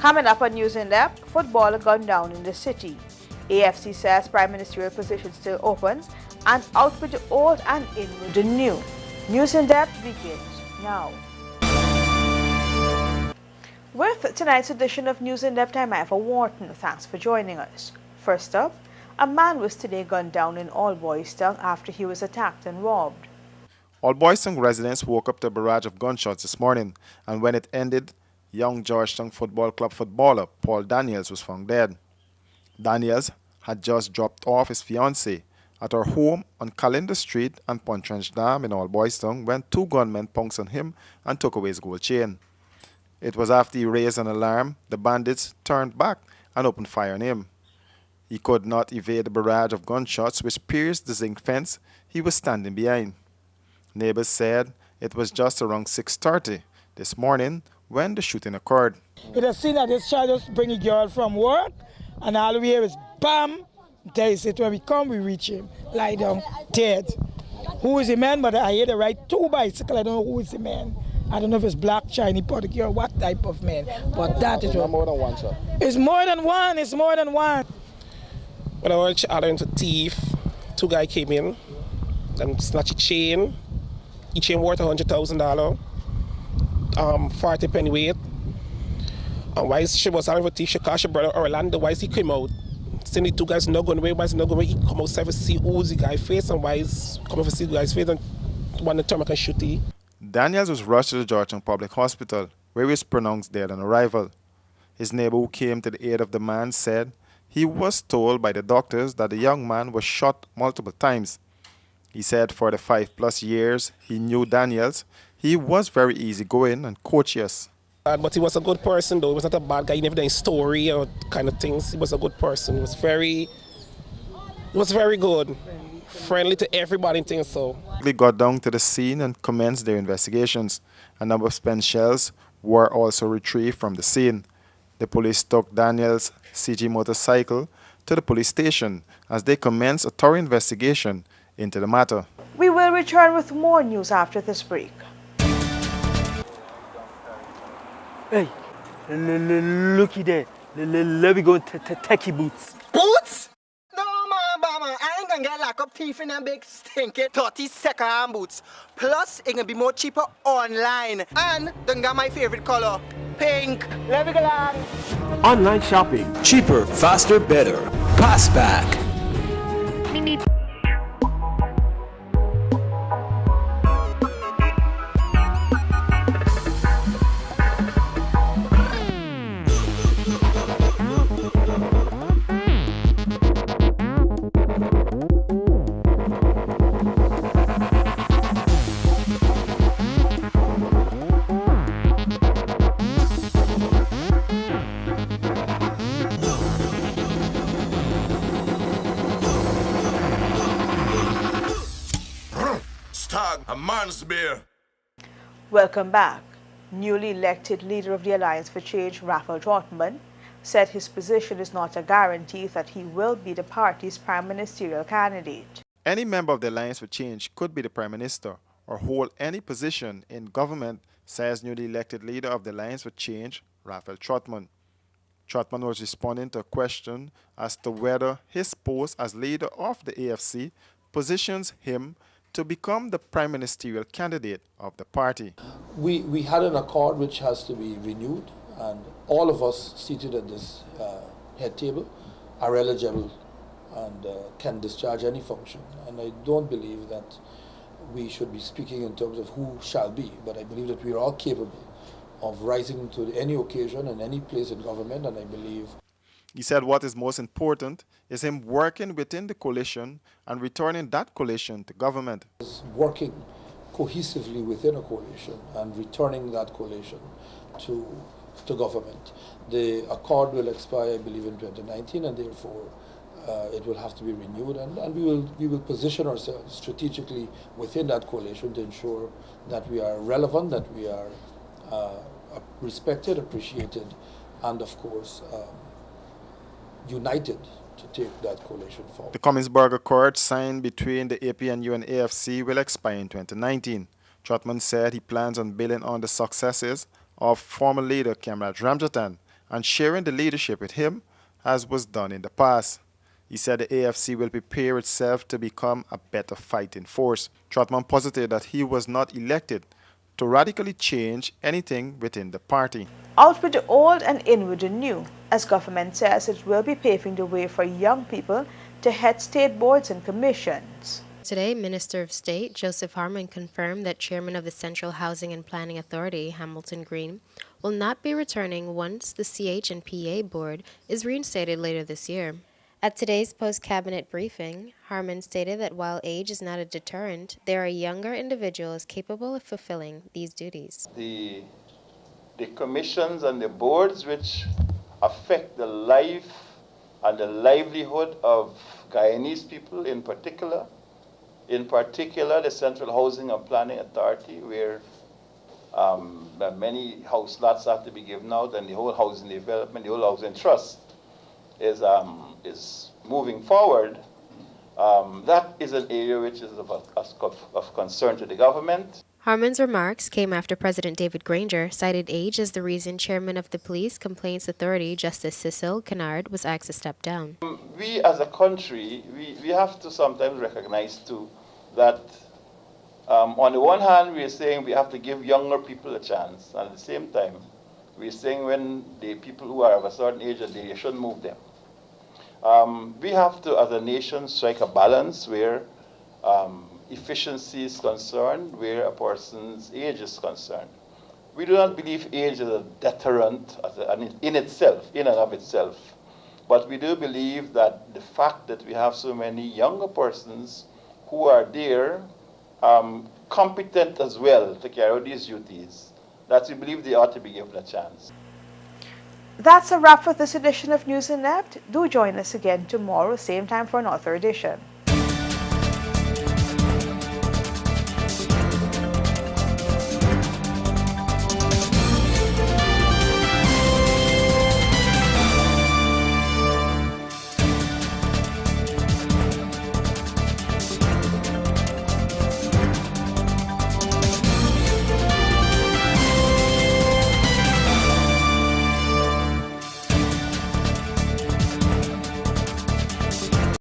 Coming up on News in Depth, football gone down in the city. AFC says prime ministerial position still opens, and out with the old and in with the new. News in Depth begins now. With tonight's edition of News in Depth, I'm Eva Wharton. Thanks for joining us. First up, a man was today gunned down in Allboystown after he was attacked and robbed. Allboystown residents woke up to a barrage of gunshots this morning, and when it ended, young Georgetown Football Club footballer Paul Daniels was found dead. Daniels had just dropped off his fiancée at her home on Calendar Street and Pontrench Dam in Allboystown when two gunmen pounced on him and took away his gold chain. It was after he raised an alarm, the bandits turned back and opened fire on him. He could not evade the barrage of gunshots which pierced the zinc fence he was standing behind. Neighbors said it was just around 6:30 this morning when the shooting occurred. It has seen that this child just bring a girl from work, and all we hear is bam. They said when we come, we reach him, lie down, dead. Who is the man? But I hear the right two bicycle. I don't know who is the man. I don't know if it's black, Chinese, Portuguese, or what type of man. But that is what. More than one shot. It's more than one. It's more than one. When I was into thief, two guys came in and snatched a chain. Each chain worth $100,000, 40 penny weight. And why she was having a thief, she called her brother Orlando. Why he came out? Saying the two guys not going away, why is not going away? He come outside to see who's the guy's face, and why is coming to see the guy's face and one time I can shoot he. Daniels was rushed to the Georgetown Public Hospital, where he was pronounced dead on arrival. His neighbor who came to the aid of the man said he was told by the doctors that the young man was shot multiple times. He said for the 5+ years he knew Daniels, he was very easygoing and courteous. But he was a good person though. He was not a bad guy. He never done story or kind of things. He was a good person. He was very good. Friendly to everybody and things so. They got down to the scene and commenced their investigations. A number of spent shells were also retrieved from the scene. The police took Daniels' CG motorcycle to the police station as they commenced a thorough investigation into the matter. We will return with more news after this break. Hey, looky there. Let me go techie boots. Boots? No, mama, I ain't gonna get lock up teeth in them big stinky 30-second boots. Plus, it gonna be more cheaper online. And then got my favorite color, pink. Let me go along. Online shopping. Cheaper, faster, better. Passback. A man's beer. Welcome back. Newly elected leader of the Alliance for Change, Raphael Trotman, said his position is not a guarantee that he will be the party's prime ministerial candidate. Any member of the Alliance for Change could be the Prime Minister or hold any position in government, says newly elected leader of the Alliance for Change, Raphael Trotman. Trotman was responding to a question as to whether his post as leader of the AFC positions him to become the prime ministerial candidate of the party. We had an accord which has to be renewed, and all of us seated at this head table are eligible and can discharge any function. And I don't believe that we should be speaking in terms of who shall be, but I believe that we are all capable of rising to any occasion and any place in government, and I believe. He said what is most important is him working within the coalition and returning that coalition to government. Working cohesively within a coalition and returning that coalition to government. The accord will expire, I believe, in 2019, and therefore it will have to be renewed, and we will position ourselves strategically within that coalition to ensure that we are relevant, that we are respected, appreciated, and of course united to take that coalition forward. The Comminsburg Accord signed between the APNU and AFC will expire in 2019. Trotman said he plans on building on the successes of former leader Kamraj Ramjatan and sharing the leadership with him as was done in the past. He said the AFC will prepare itself to become a better fighting force. Trotman posited that he was not elected to radically change anything within the party. Out with the old and in with the new, as government says it will be paving the way for young people to head state boards and commissions. Today, Minister of State Joseph Harmon confirmed that Chairman of the Central Housing and Planning Authority, Hamilton Green, will not be returning once the CH&PA board is reinstated later this year. At today's post-cabinet briefing, Harmon stated that while age is not a deterrent, there are younger individuals capable of fulfilling these duties. The commissions and the boards which affect the life and the livelihood of Guyanese people in particular the Central Housing and Planning Authority, where many house lots have to be given out, and the whole housing development, the whole housing trust is moving forward. That is an area which is of concern to the government. Harmon's remarks came after President David Granger cited age as the reason Chairman of the Police Complaints Authority, Justice Cecil Kennard, was asked to step down. We as a country, we have to sometimes recognize too that on the one hand we are saying we have to give younger people a chance, and at the same time we are saying when the people who are of a certain age they shouldn't move them. We have to, as a nation, strike a balance where efficiency is concerned, where a person's age is concerned. We do not believe age is a deterrent in and of itself, but we do believe that the fact that we have so many younger persons who are there, competent as well to carry out these duties, that we believe they ought to be given a chance. That's a wrap for this edition of News Inept. Do join us again tomorrow, same time for another edition.